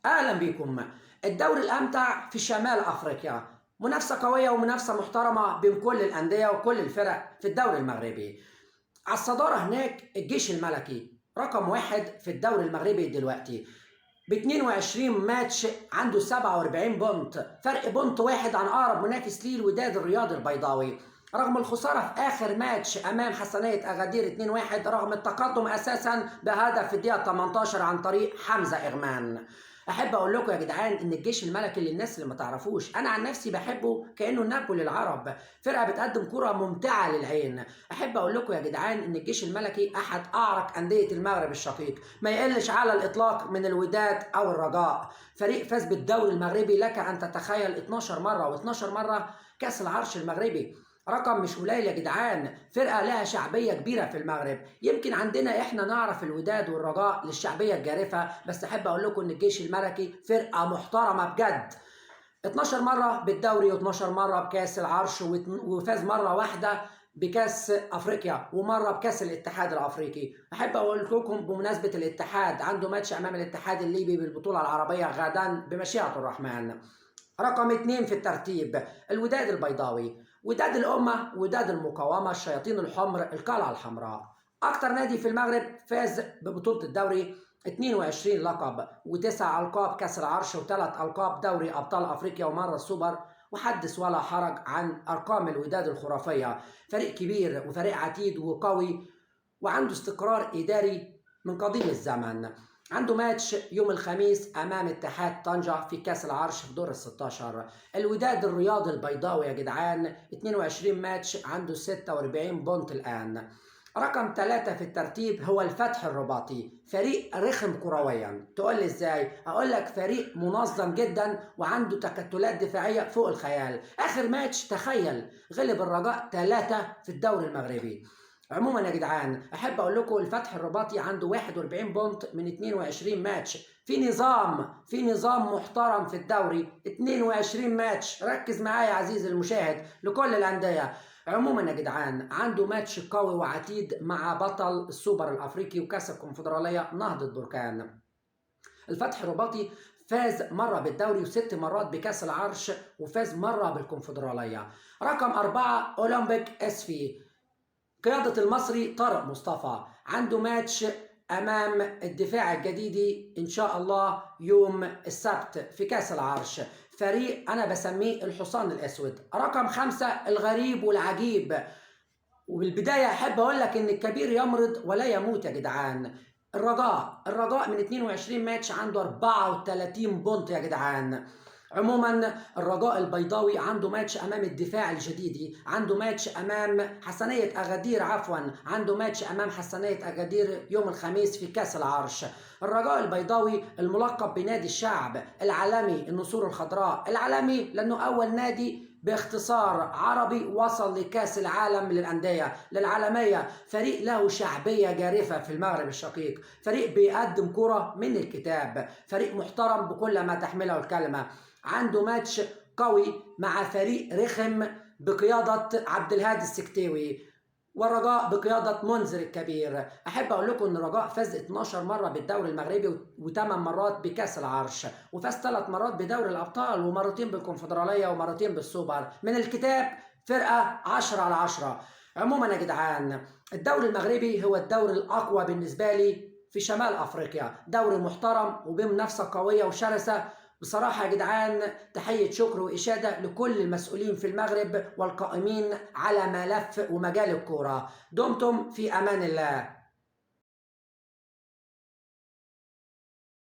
اهلا بكم. الدوري الامتع في شمال افريقيا، منافسه قويه ومنافسه محترمه بين كل الانديه وكل الفرق في الدوري المغربي. على الصداره هناك الجيش الملكي رقم واحد في الدوري المغربي دلوقتي ب 22 ماتش، عنده 47 بونت، فرق بونت واحد عن اقرب منافس ليه الوداد الرياضي البيضاوي. رغم الخساره في اخر ماتش امام حسنيه اغادير 2-1، رغم التقدم اساسا بهدف في الدقيقه 18 عن طريق حمزه اغمان. احب اقول لكم يا جدعان ان الجيش الملكي، للناس اللي ما تعرفوش، انا عن نفسي بحبه كانه نابولي العرب، فرقه بتقدم كره ممتعه للعين. احب اقول لكم يا جدعان ان الجيش الملكي احد اعرق انديه المغرب الشقيق، ما يقلش على الاطلاق من الوداد او الرجاء. فريق فاز بالدوري المغربي لك ان تتخيل 12 مره، و12 مره كاس العرش المغربي. رقم مش قليل يا جدعان، فرقه لها شعبيه كبيره في المغرب. يمكن عندنا احنا نعرف الوداد والرجاء للشعبيه الجارفه، بس احب اقول لكم ان الجيش الملكي فرقه محترمه بجد. 12 مره بالدوري و12 مره بكاس العرش، وفاز مره واحده بكاس افريقيا ومره بكاس الاتحاد الافريقي. احب اقول لكم بمناسبه الاتحاد، عنده ماتش امام الاتحاد الليبي بالبطوله العربيه غدا بمشيئه الرحمن. رقم 2 في الترتيب الوداد البيضاوي، وداد الأمة، وداد المقاومة، الشياطين الحمر، القلعة الحمراء. أكتر نادي في المغرب فاز ببطولة الدوري، 22 لقب و9 ألقاب كأس العرش و3 ألقاب دوري أبطال أفريقيا ومرة السوبر. وحدث ولا حرج عن أرقام الوداد الخرافية، فريق كبير وفريق عتيد وقوي وعنده استقرار إداري من قديم الزمن. عنده ماتش يوم الخميس امام اتحاد طنجة في كاس العرش في دور ال 16. الوداد الرياضي البيضاوي يا جدعان 22 ماتش، عنده 46 بونت الان. رقم 3 في الترتيب هو الفتح الرباطي، فريق رخم كرويا. تقول لي ازاي؟ اقول لك فريق منظم جدا وعنده تكتلات دفاعيه فوق الخيال. اخر ماتش تخيل غلب الرجاء 3 في الدوري المغربي. عموما يا جدعان احب اقول لكم الفتح الرباطي عنده 41 بونت من 22 ماتش، في نظام محترم في الدوري. 22 ماتش، ركز معايا يا عزيزي المشاهد لكل الانديه. عموما يا جدعان عنده ماتش قوي وعتيد مع بطل السوبر الافريقي وكاس الكونفدراليه نهضه بركان. الفتح الرباطي فاز مرة بالدوري و6 مرات بكأس العرش، وفاز مرة بالكونفدرالية. رقم 4 أولمبيك اسفي، قيادة المصري طارق مصطفى، عنده ماتش أمام الدفاع الجديدي إن شاء الله يوم السبت في كأس العرش، فريق أنا بسميه الحصان الأسود. رقم 5 الغريب والعجيب، وبالبداية أحب أقول لك إن الكبير يمرض ولا يموت يا جدعان. الرجاء من 22 ماتش عنده 34 بونت يا جدعان. عموما الرجاء البيضاوي عنده ماتش امام الدفاع الجديدي، عنده ماتش امام حسنيه اغادير، عنده ماتش امام حسنيه اغادير يوم الخميس في كاس العرش. الرجاء البيضاوي الملقب بنادي الشعب العالمي، النسور الخضراء العالمي لانه اول نادي باختصار عربي وصل لكاس العالم للانديه للعالميه. فريق له شعبيه جارفه في المغرب الشقيق، فريق بيقدم كره من الكتاب، فريق محترم بكل ما تحمله الكلمه. عنده ماتش قوي مع فريق رخم بقيادة عبد الهادي السكتيوي، والرجاء بقيادة منذر الكبير. أحب أقول لكم إن الرجاء فاز 12 مرة بالدوري المغربي و8 مرات بكأس العرش، وفاز 3 مرات بدوري الأبطال ومرتين بالكونفدرالية ومرتين بالسوبر. من الكتاب فرقة 10/10. عموما يا جدعان الدوري المغربي هو الدوري الأقوى بالنسبة لي في شمال أفريقيا، دوري محترم وبمنافسة قوية وشرسة. بصراحة يا جدعان تحية شكر وإشادة لكل المسؤولين في المغرب والقائمين على ملف ومجال الكورة. دمتم في أمان الله.